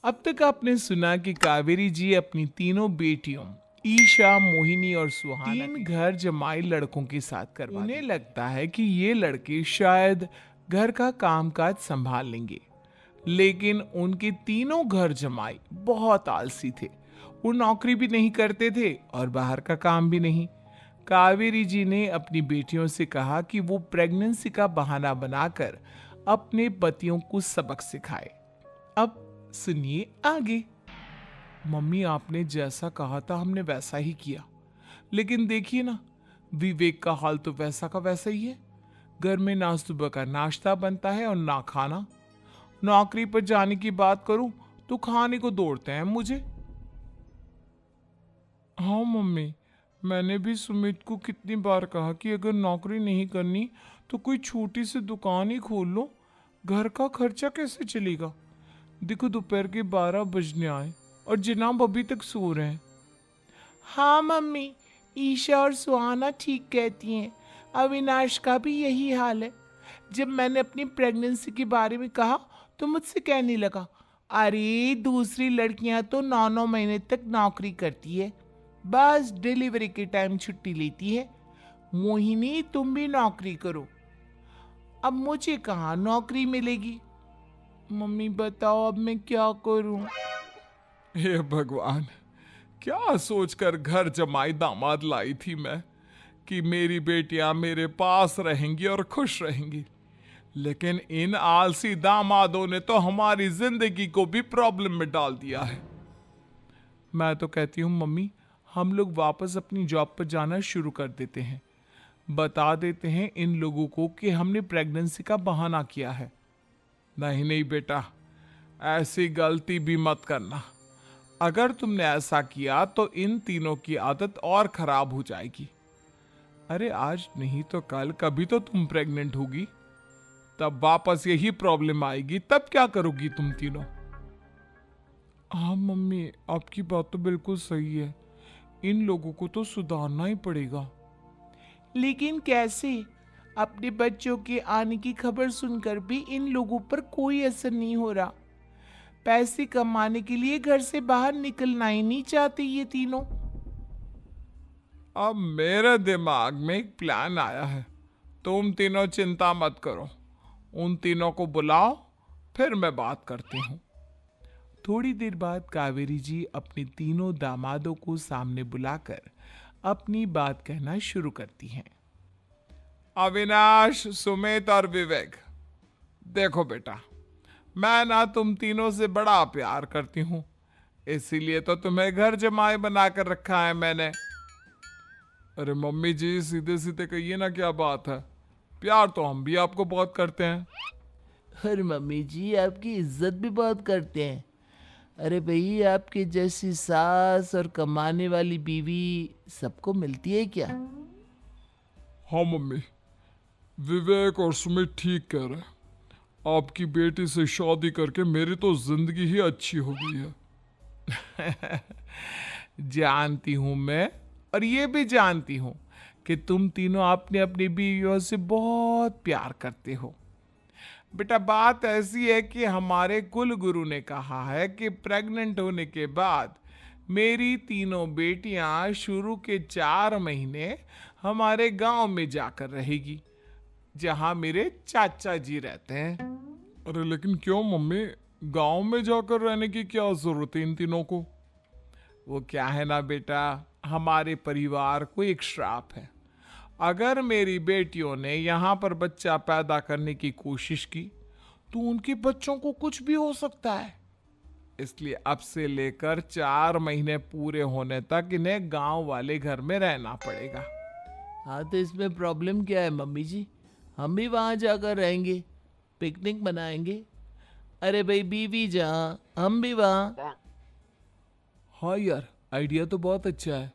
अब तक आपने सुना कि कावेरी जी अपनी तीनों बेटियों ईशा, मोहिनी और सुहाना 3 घर जमाई लड़कों के साथ करवा उन्हें लगता है कि ये लड़के शायद घर का कामकाज संभाल लेंगे, लेकिन उनके तीनों घर जमाई बहुत आलसी थे। वो नौकरी भी नहीं करते थे और बाहर का काम भी नहीं। कावेरी जी ने अपनी बेटियों से कहा कि वो प्रेगनेंसी का बहाना बनाकर अपने पतियों को सबक सिखाए। अब सुनिए आगे। मम्मी, आपने जैसा कहा था हमने वैसा ही किया, लेकिन देखिए ना, विवेक का हाल तो वैसा का वैसा ही है। घर में ना सुबह का नाश्ता बनता है और ना खाना। नौकरी पर जाने की बात करूं तो खाने को दौड़ते हैं मुझे। हाँ मम्मी, मैंने भी सुमित को कितनी बार कहा कि अगर नौकरी नहीं करनी तो कोई छोटी सी दुकान ही खोल लो, घर का खर्चा कैसे चलेगा। देखो दोपहर के 12 बजने आए और जनाब अभी तक सो रहे हैं। हाँ मम्मी, ईशा और सुहाना ठीक कहती हैं। अविनाश का भी यही हाल है। जब मैंने अपनी प्रेगनेंसी के बारे में कहा तो मुझसे कहने लगा, अरे दूसरी लड़कियां तो 9 9 महीने तक नौकरी करती है, बस डिलीवरी के टाइम छुट्टी लेती है। मोहिनी, तुम भी नौकरी करो। अब मुझे कहाँ नौकरी मिलेगी। मम्मी बताओ अब मैं क्या करूं। हे भगवान, क्या सोचकर घर जमाई दामाद लाई थी मैं कि मेरी बेटियां मेरे पास रहेंगी और खुश रहेंगी, लेकिन इन आलसी दामादों ने तो हमारी जिंदगी को भी प्रॉब्लम में डाल दिया है। मैं तो कहती हूँ मम्मी, हम लोग वापस अपनी जॉब पर जाना शुरू कर देते हैं। बता देते हैं इन लोगों को कि हमने प्रेगनेंसी का बहाना किया है। नहीं नहीं बेटा, ऐसी गलती भी मत करना। अगर तुमने ऐसा किया तो इन तीनों की आदत और खराब हो जाएगी। अरे आज नहीं तो कल कभी तो तुम प्रेग्नेंट होगी, तब वापस यही प्रॉब्लम आएगी, तब क्या करोगी तुम तीनों। हाँ मम्मी, आपकी बात तो बिल्कुल सही है। इन लोगों को तो सुधारना ही पड़ेगा। लेकिन कैसे? अपने बच्चों के आने की खबर सुनकर भी इन लोगों पर कोई असर नहीं हो रहा। पैसे कमाने के लिए घर से बाहर निकलना ही नहीं चाहते ये तीनों। अब मेरे दिमाग में एक प्लान आया है, तुम तीनों चिंता मत करो। उन तीनों को बुलाओ, फिर मैं बात करती हूँ। थोड़ी देर बाद कावेरी जी अपने तीनों दामादों को सामने बुलाकर अपनी बात कहना शुरू करती हैं। अविनाश, सुमित और विवेक, देखो बेटा, मैं ना तुम तीनों से बड़ा प्यार करती हूँ, इसीलिए तो तुम्हें घर जमाई बना कर रखा है मैंने। अरे मम्मी जी, सीधे सीधे कहिए ना, क्या बात है। प्यार तो हम भी आपको बहुत करते हैं। अरे मम्मी जी, आपकी इज्जत भी बहुत करते हैं। अरे भाई, आपके जैसी सास और कमाने वाली बीवी सबको मिलती है क्या? हाँ मम्मी, विवेक और सुमित ठीक कह रहे हैं। आपकी बेटी से शादी करके मेरी तो जिंदगी ही अच्छी हो गई है। जानती हूं मैं, और ये भी जानती हूं कि तुम तीनों अपने अपनी बीवियों से बहुत प्यार करते हो। बेटा, बात ऐसी है कि हमारे कुल गुरु ने कहा है कि प्रेग्नेंट होने के बाद मेरी तीनों बेटियां शुरू के 4 महीने हमारे गांव में जाकर रहेगी, जहां मेरे चाचा जी रहते हैं। अरे लेकिन क्यों मम्मी, गांव में जाकर रहने की क्या जरूरत है इन तीनों को। वो क्या है ना बेटा, हमारे परिवार को एक श्राप है। अगर मेरी बेटियों ने यहाँ पर बच्चा पैदा करने की कोशिश की तो उनके बच्चों को कुछ भी हो सकता है। इसलिए अब से लेकर 4 महीने पूरे होने तक इन्हें गांव वाले घर में रहना पड़ेगा। हाँ, तो इसमें प्रॉब्लम क्या है मम्मी जी? हम भी वहाँ जाकर रहेंगे, पिकनिक मनाएंगे। अरे भाई बीवी जहाँ, हम भी वहाँ। हाँ यार, आइडिया तो बहुत अच्छा है।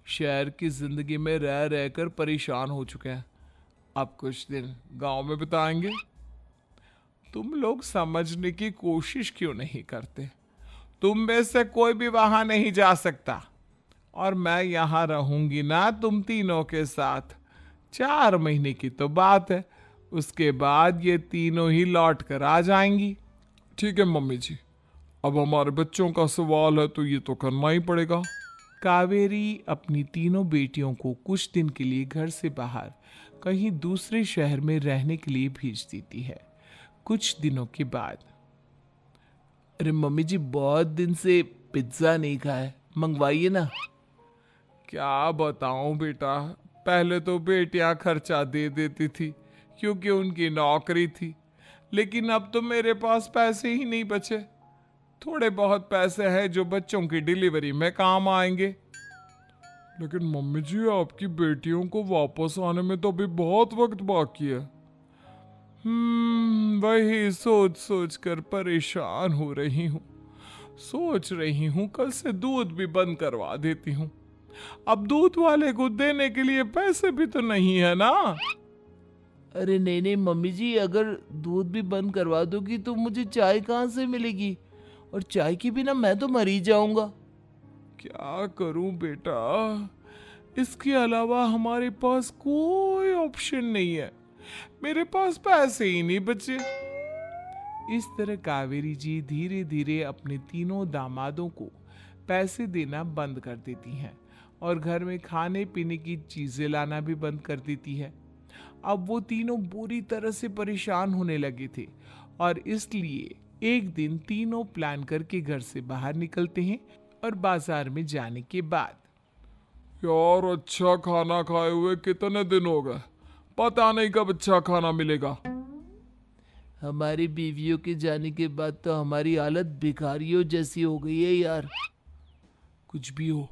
शहर की जिंदगी में रह रहकर परेशान हो चुके हैं, अब कुछ दिन गांव में बिताएंगे। तुम लोग समझने की कोशिश क्यों नहीं करते। तुम में से कोई भी वहां नहीं जा सकता, और मैं यहां रहूंगी ना तुम तीनों के साथ। 4 महीने की तो बात है, उसके बाद ये तीनों ही लौट कर आ जाएंगी। ठीक है मम्मी जी, अब हमारे बच्चों का सवाल है तो ये तो करना ही पड़ेगा। कावेरी अपनी तीनों बेटियों को कुछ दिन के लिए घर से बाहर कहीं दूसरे शहर में रहने के लिए भेज देती है। कुछ दिनों के बाद, अरे मम्मी जी, बहुत दिन से पिज्ज़ा नहीं खाया, मंगवाइए ना। क्या बताऊं बेटा, पहले तो बेटियां खर्चा दे देती थी क्योंकि उनकी नौकरी थी, लेकिन अब तो मेरे पास पैसे ही नहीं बचे। थोड़े बहुत पैसे हैं जो बच्चों की डिलीवरी में काम आएंगे। लेकिन मम्मी जी, आपकी बेटियों को वापस आने में तो अभी बहुत वक्त बाकी है। वही सोच सोच कर परेशान हो रही हूँ। सोच रही हूँ कल से दूध भी बंद करवा देती हूँ। अब दूध वाले को देने के लिए पैसे भी तो नहीं है ना। अरे नहीं नहीं मम्मी जी, अगर दूध भी बंद करवा दोगी तो मुझे चाय कहाँ से मिलेगी? और चाय के बिना मैं तो मर ही जाऊंगा। क्या करूं बेटा, इसके अलावा हमारे पास कोई ऑप्शन नहीं है। मेरे पास पैसे ही नहीं बचे। इस तरह कावेरी जी धीरे धीरे अपने तीनों दामादों को पैसे देना बंद कर देती हैं और घर में खाने पीने की चीजें लाना भी बंद कर देती है। अब वो तीनों बुरी तरह से परेशान होने लगे थे और इसलिए एक दिन तीनों प्लान करके घर से बाहर निकलते हैं और बाजार में जाने के बाद, यार अच्छा खाना खाए हुए कितने दिन हो गए, पता नहीं कब अच्छा खाना मिलेगा। हमारी बीवियों के जाने के बाद तो हमारी हालत भिखारियों जैसी हो गई है यार। कुछ भी हो,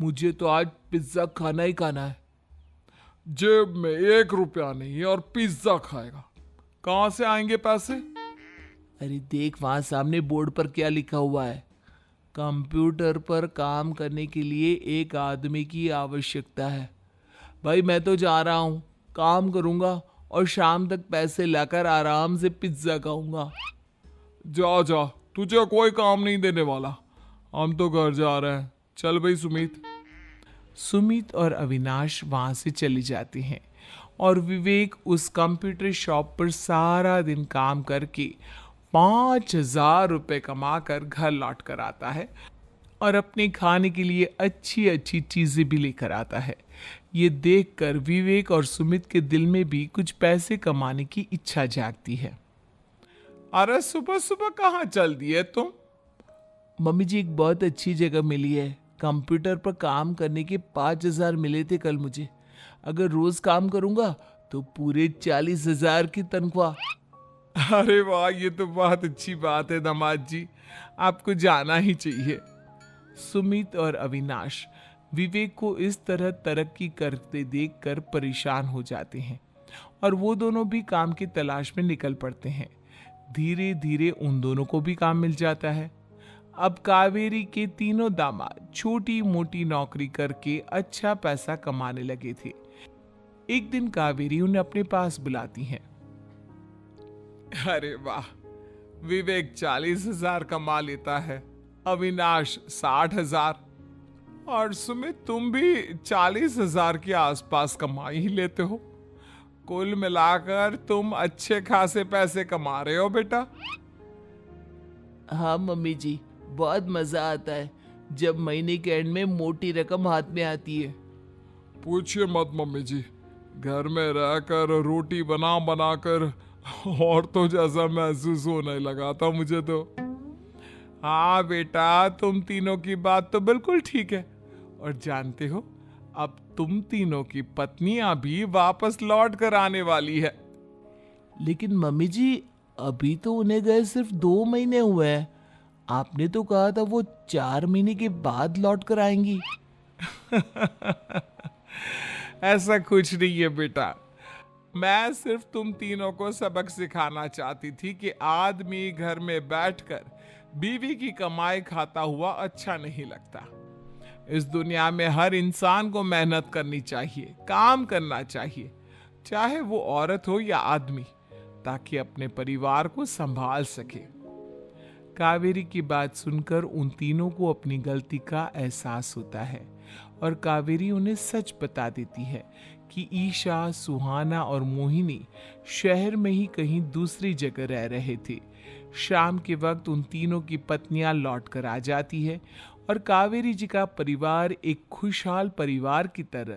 मुझे तो आज पिज्जा खाना ही खाना है। जेब में 1 रुपया नहीं है और पिज्जा खाएगा, कहां से आएंगे पैसे? अरे देख, वहां सामने बोर्ड पर क्या लिखा हुआ है। कंप्यूटर पर काम करने के लिए एक आदमी की आवश्यकता है। भाई मैं तो जा रहा हूँ, काम करूँगा और शाम तक पैसे लाकर आराम से पिज्ज़ा खाऊंगा। जा जा, तुझे कोई काम नहीं देने वाला, हम तो घर जा रहे हैं। चल भाई सुमित। सुमित और अविनाश वहां से चले जाते हैं और विवेक उस कंप्यूटर शॉप पर सारा दिन काम करके 5,000 रुपये कमा कर घर लौट कर आता है और अपने खाने के लिए अच्छी अच्छी चीजें भी लेकर आता है। ये देखकर विवेक और सुमित के दिल में भी कुछ पैसे कमाने की इच्छा जागती है। अरे सुबह सुबह कहाँ चल दिए तुम? मम्मी जी, एक बहुत अच्छी जगह मिली है। कंप्यूटर पर काम करने के 5,000 मिले थे कल मुझे। अगर रोज काम करूंगा तो पूरे 40,000 की तनख्वाह। अरे वाह, ये तो बहुत अच्छी बात है दामाद जी, आपको जाना ही चाहिए। सुमित और अविनाश विवेक को इस तरह तरक्की करते देखकर परेशान हो जाते हैं और वो दोनों भी काम की तलाश में निकल पड़ते हैं। धीरे धीरे उन दोनों को भी काम मिल जाता है। अब कावेरी के तीनों दामाद छोटी मोटी नौकरी करके अच्छा पैसा कमाने लगे थे। एक दिन कावेरी उन्हें अपने पास बुलाती है। अरे वाह, विवेक 40,000 कमा लेता है, अविनाश 60,000 और सुमित तुम भी 40,000 के आसपास कमा ही लेते हो। कुल मिलाकर तुम अच्छे खासे पैसे कमा रहे हो बेटा। हाँ मम्मी जी, बहुत मजा आता है जब महीने के एंड में मोटी रकम हाथ में आती है। पूछिए मत मम्मी जी, घर में रहकर रोटी बना बनाकर और तो जैसा महसूस होने लगा था मुझे तो। हाँ बेटा, तुम तीनों की बात तो बिल्कुल ठीक है। और जानते हो, अब तुम तीनों की पत्नियां भी वापस लौट कर आने वाली है। लेकिन मम्मी जी, अभी तो उन्हें गए सिर्फ 2 महीने हुए हैं। आपने तो कहा था वो 4 महीने के बाद लौट कर आएंगी। ऐसा कुछ नहीं है बेटा, मैं सिर्फ तुम तीनों को सबक सिखाना चाहती थी कि आदमी घर में बैठकर बीवी की कमाई खाता हुआ अच्छा नहीं लगता। इस दुनिया में हर इंसान को मेहनत करनी चाहिए, काम करना चाहिए, चाहे वो औरत हो या आदमी, ताकि अपने परिवार को संभाल सके। कावेरी की बात सुनकर उन तीनों को अपनी गलती का एहसास होता है और कावेरी उन्हें सच बता देती है कि ईशा, सुहाना और मोहिनी शहर में ही कहीं दूसरी जगह रह रहे थे। शाम के वक्त उन तीनों की पत्नियां लौट कर आ जाती है और कावेरी जी का परिवार एक खुशहाल परिवार की तरह